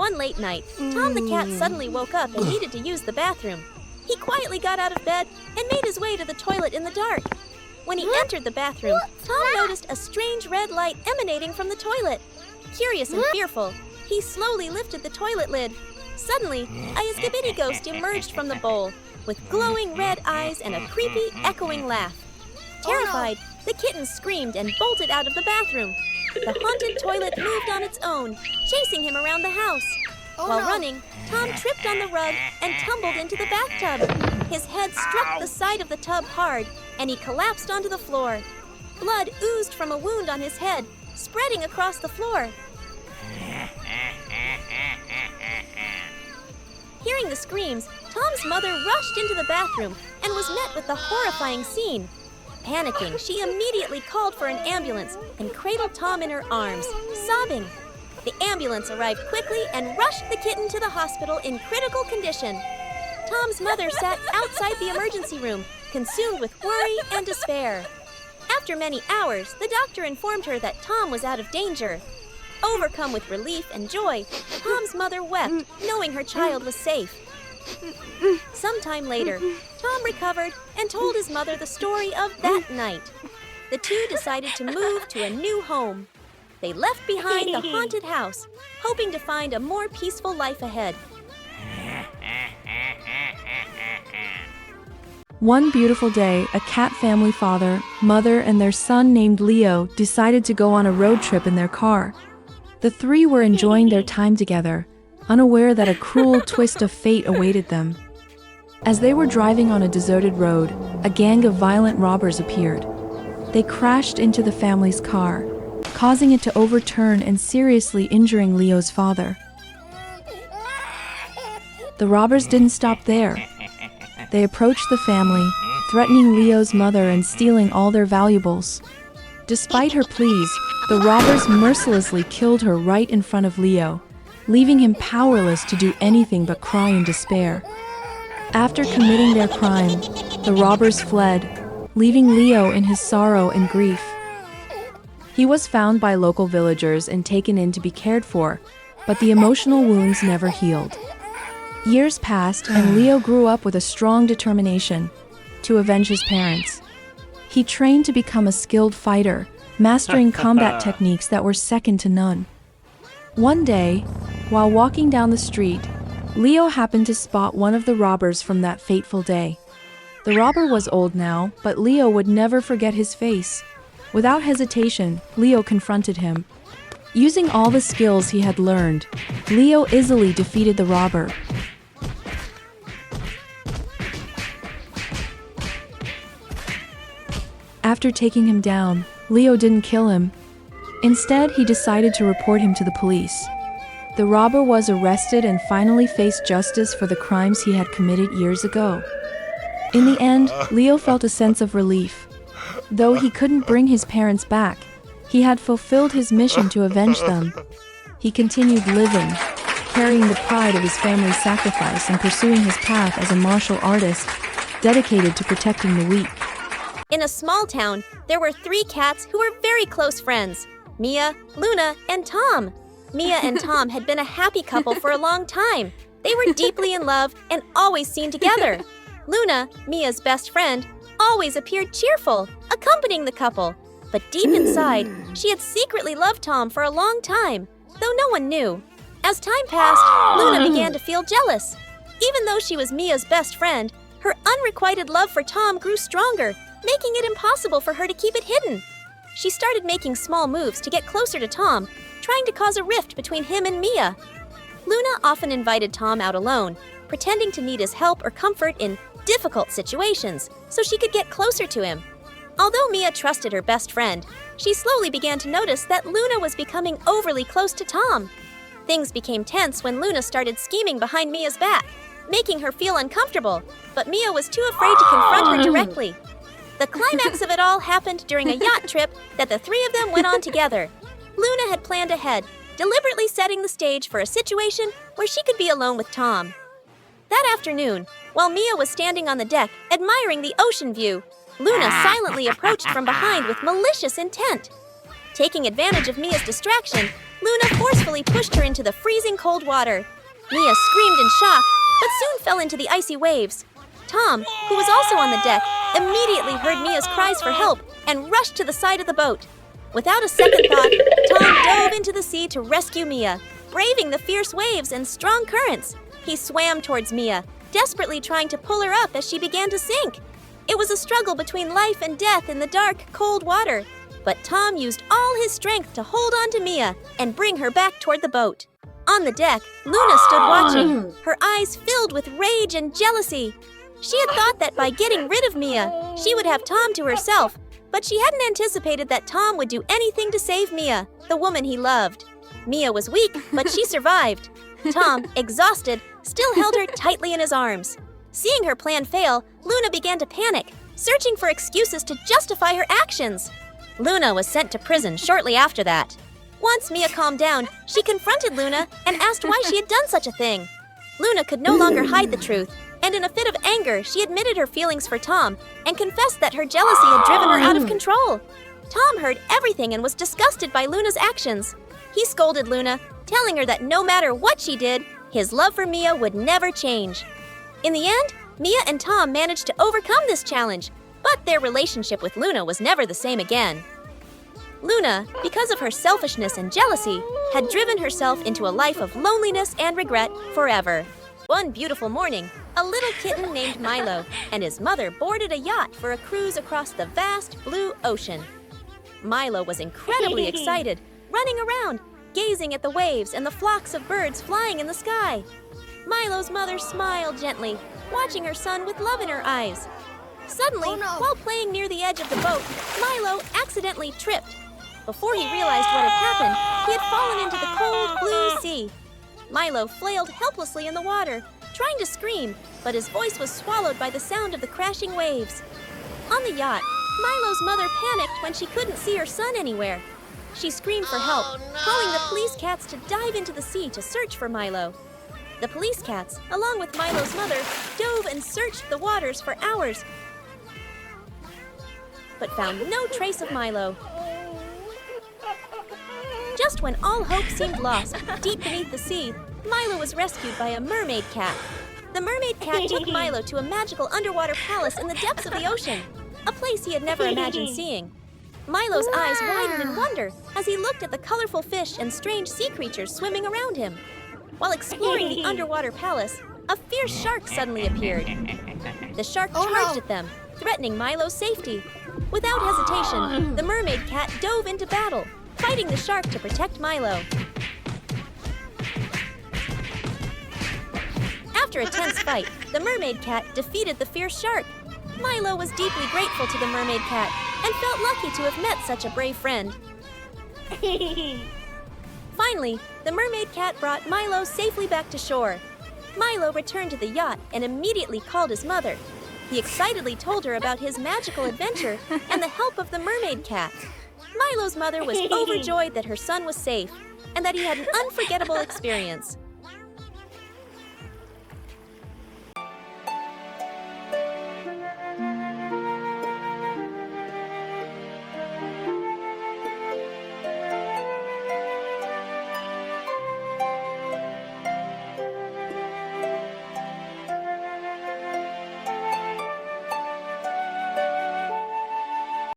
One late night, Tom the cat suddenly woke up and needed to use the bathroom. He quietly got out of bed and made his way to the toilet in the dark. When he entered the bathroom, Tom noticed a strange red light emanating from the toilet. Curious and fearful, he slowly lifted the toilet lid. Suddenly, a Skibidi ghost emerged from the bowl with glowing red eyes and a creepy, echoing laugh. Terrified, the kitten screamed and bolted out of the bathroom. The haunted toilet moved on its own, chasing him around the house. While running, Tom tripped on the rug and tumbled into the bathtub. His head struck the side of the tub hard, and he collapsed onto the floor. Blood oozed from a wound on his head, spreading across the floor. Hearing the screams, Tom's mother rushed into the bathroom and was met with the horrifying scene. Panicking, she immediately called for an ambulance and cradled Tom in her arms, sobbing. The ambulance arrived quickly and rushed the kitten to the hospital in critical condition. Tom's mother sat outside the emergency room, consumed with worry and despair. After many hours, the doctor informed her that Tom was out of danger. Overcome with relief and joy, Tom's mother wept, knowing her child was safe. Sometime later, Tom recovered and told his mother the story of that night. The two decided to move to a new home. They left behind the haunted house, hoping to find a more peaceful life ahead. One beautiful day, a cat family father, mother, and their son named Leo decided to go on a road trip in their car. The three were enjoying their time together, unaware that a cruel twist of fate awaited them. As they were driving on a deserted road, a gang of violent robbers appeared. They crashed into the family's car, causing it to overturn and seriously injuring Leo's father. The robbers didn't stop there. They approached the family, threatening Leo's mother and stealing all their valuables. Despite her pleas, the robbers mercilessly killed her right in front of Leo, leaving him powerless to do anything but cry in despair. After committing their crime, the robbers fled, leaving Leo in his sorrow and grief. He was found by local villagers and taken in to be cared for, but the emotional wounds never healed. Years passed, and Leo grew up with a strong determination to avenge his parents. He trained to become a skilled fighter, mastering combat techniques that were second to none. One day, while walking down the street, Leo happened to spot one of the robbers from that fateful day. The robber was old now, but Leo would never forget his face. Without hesitation, Leo confronted him. Using all the skills he had learned, Leo easily defeated the robber. After taking him down, Leo didn't kill him. Instead, he decided to report him to the police. The robber was arrested and finally faced justice for the crimes he had committed years ago. In the end, Leo felt a sense of relief. Though he couldn't bring his parents back, he had fulfilled his mission to avenge them. He continued living, carrying the pride of his family's sacrifice and pursuing his path as a martial artist, dedicated to protecting the weak. In a small town, there were 3 cats who were very close friends: Mia, Luna, and Tom. Mia and Tom had been a happy couple for a long time. They were deeply in love and always seen together. Luna, Mia's best friend, always appeared cheerful, accompanying the couple. But deep inside, she had secretly loved Tom for a long time, though no one knew. As time passed, Luna began to feel jealous. Even though she was Mia's best friend, her unrequited love for Tom grew stronger, making it impossible for her to keep it hidden. She started making small moves to get closer to Tom, trying to cause a rift between him and Mia. Luna often invited Tom out alone, pretending to need his help or comfort in difficult situations so she could get closer to him. Although Mia trusted her best friend, she slowly began to notice that Luna was becoming overly close to Tom. Things became tense when Luna started scheming behind Mia's back, making her feel uncomfortable, but Mia was too afraid to confront her directly. The climax of it all happened during a yacht trip that the 3 of them went on together. Luna had planned ahead, deliberately setting the stage for a situation where she could be alone with Tom. That afternoon, while Mia was standing on the deck admiring the ocean view, Luna silently approached from behind with malicious intent. Taking advantage of Mia's distraction, Luna forcefully pushed her into the freezing cold water. Mia screamed in shock, but soon fell into the icy waves. Tom, who was also on the deck, immediately heard Mia's cries for help and rushed to the side of the boat. Without a second thought, Tom dove into the sea to rescue Mia, braving the fierce waves and strong currents. He swam towards Mia, desperately trying to pull her up as she began to sink. It was a struggle between life and death in the dark, cold water, but Tom used all his strength to hold on to Mia and bring her back toward the boat. On the deck, Luna stood watching, her eyes filled with rage and jealousy. She had thought that by getting rid of Mia, she would have Tom to herself, but she hadn't anticipated that Tom would do anything to save Mia, the woman he loved. Mia was weak, but she survived. Tom, exhausted, still held her tightly in his arms. Seeing her plan fail, Luna began to panic, searching for excuses to justify her actions. Luna was sent to prison shortly after that. Once Mia calmed down, she confronted Luna and asked why she had done such a thing. Luna could no longer hide the truth, and in a fit of anger, she admitted her feelings for Tom and confessed that her jealousy had driven her out of control. Tom heard everything and was disgusted by Luna's actions. He scolded Luna, telling her that no matter what she did, his love for Mia would never change. In the end, Mia and Tom managed to overcome this challenge, but their relationship with Luna was never the same again. Luna, because of her selfishness and jealousy, had driven herself into a life of loneliness and regret forever. One beautiful morning, a little kitten named Milo and his mother boarded a yacht for a cruise across the vast blue ocean. Milo was incredibly excited, running around, gazing at the waves and the flocks of birds flying in the sky. Milo's mother smiled gently, watching her son with love in her eyes. Suddenly, while playing near the edge of the boat, Milo accidentally tripped. Before he realized what had happened, he had fallen into the cold, blue sea. Milo flailed helplessly in the water, trying to scream, but his voice was swallowed by the sound of the crashing waves. On the yacht, Milo's mother panicked when she couldn't see her son anywhere. She screamed for help, calling the police cats to dive into the sea to search for Milo. The police cats, along with Milo's mother, dove and searched the waters for hours, but found no trace of Milo. Just when all hope seemed lost, deep beneath the sea, Milo was rescued by a mermaid cat. The mermaid cat took Milo to a magical underwater palace in the depths of the ocean, a place he had never imagined seeing. Milo's eyes widened in wonder as he looked at the colorful fish and strange sea creatures swimming around him. While exploring the underwater palace, a fierce shark suddenly appeared. The shark charged at them, threatening Milo's safety. Without hesitation, the mermaid cat dove into battle, fighting the shark to protect Milo. After a tense fight, the mermaid cat defeated the fierce shark. Milo was deeply grateful to the mermaid cat and felt lucky to have met such a brave friend. Finally, the mermaid cat brought Milo safely back to shore. Milo returned to the yacht and immediately called his mother. He excitedly told her about his magical adventure and the help of the mermaid cat. Milo's mother was overjoyed that her son was safe and that he had an unforgettable experience.